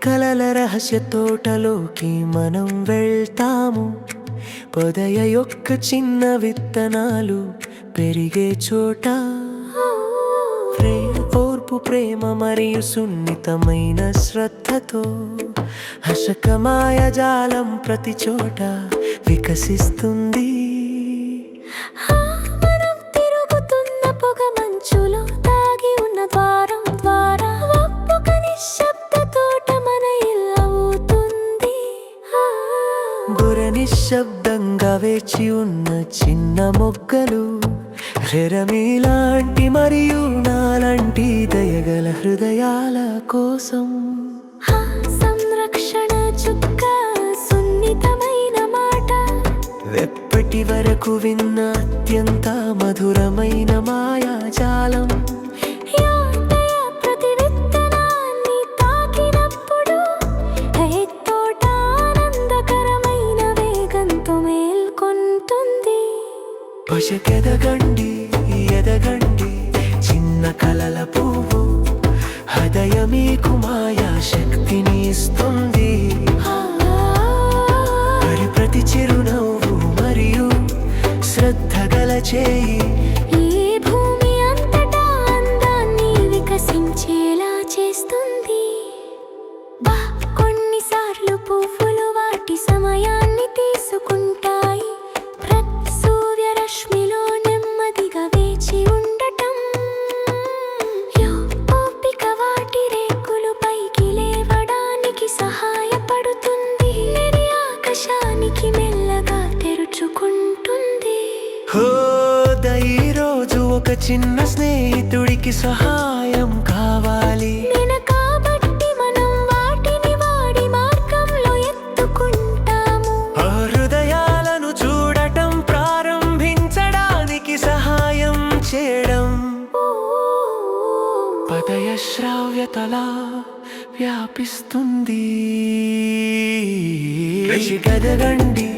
కలల రహస్య తోటలోకి మనం వెళ్తాము. పొదయ యొక్క చిన్న విత్తనాలు పెరిగే చోట. ఓర్పు, ప్రేమ మరియు సున్నితమైన శ్రద్ధతో హర్షక మాయాజాలం ప్రతి చోట వికసిస్తుంది. మనం తిరుగుతున్న పొగ మంచులో దాగి ఉన్న ద్వారం ద్వారా ఒక్క నిశ్శబ్ద తోట మన ఇల్లు అవుతుంది. నిశ్శబ్దంగా వేచి ఉన్న చిన్న మొగ్గలు రెరమీలాంటి మరియు నాలాంటి దయగల హృదయాల కోసం. సంరక్షణ చుక్క సున్నితమైన మాట, ఎప్పటి వరకు విన్న అత్యంత మధురమైన మాయాజాలం. ప్రతి విత్తనాన్ని తాకినప్పుడు తోట ఆనందకరమైన వేగంతో మేల్కొంటుంది. పశకెదగండి, ఎదగండి చిన్న కలల పువ్వు. హృదయ మీకు మాయా శక్తిని ఇస్తుంది. మరి ప్రతి చిరునవ్వు మరియు శ్రద్ధ గల చేయి ఈ భూమి అంతటా అందాన్ని వికసించేలా చేస్తుంది. కొన్నిసార్లు పువ్వులు వాటి సమయాన్ని తీసుకుంటాయి. ప్రతి సూర్యరశ్మిలో నెమ్మదిగా వేచి ఉండటం. ఓపిక వాటి రేకులు పైకి లేవడానికి సహాయపడుతుంది. ఆకాశానికి మెల్లగా తెరుచుకుంటుంది. ఈ రోజు ఒక చిన్న స్నేహితుడికి సహాయం కావాలి. కాబట్టి మనం వాటిని వాడి మార్గంలో ఎత్తుకుంటాము. హృదయాలను చూడటం ప్రారంభించడానికి సహాయం చేయడం. పదయ శ్రావ్యతలా వ్యాపిస్తుంది. గదగండి,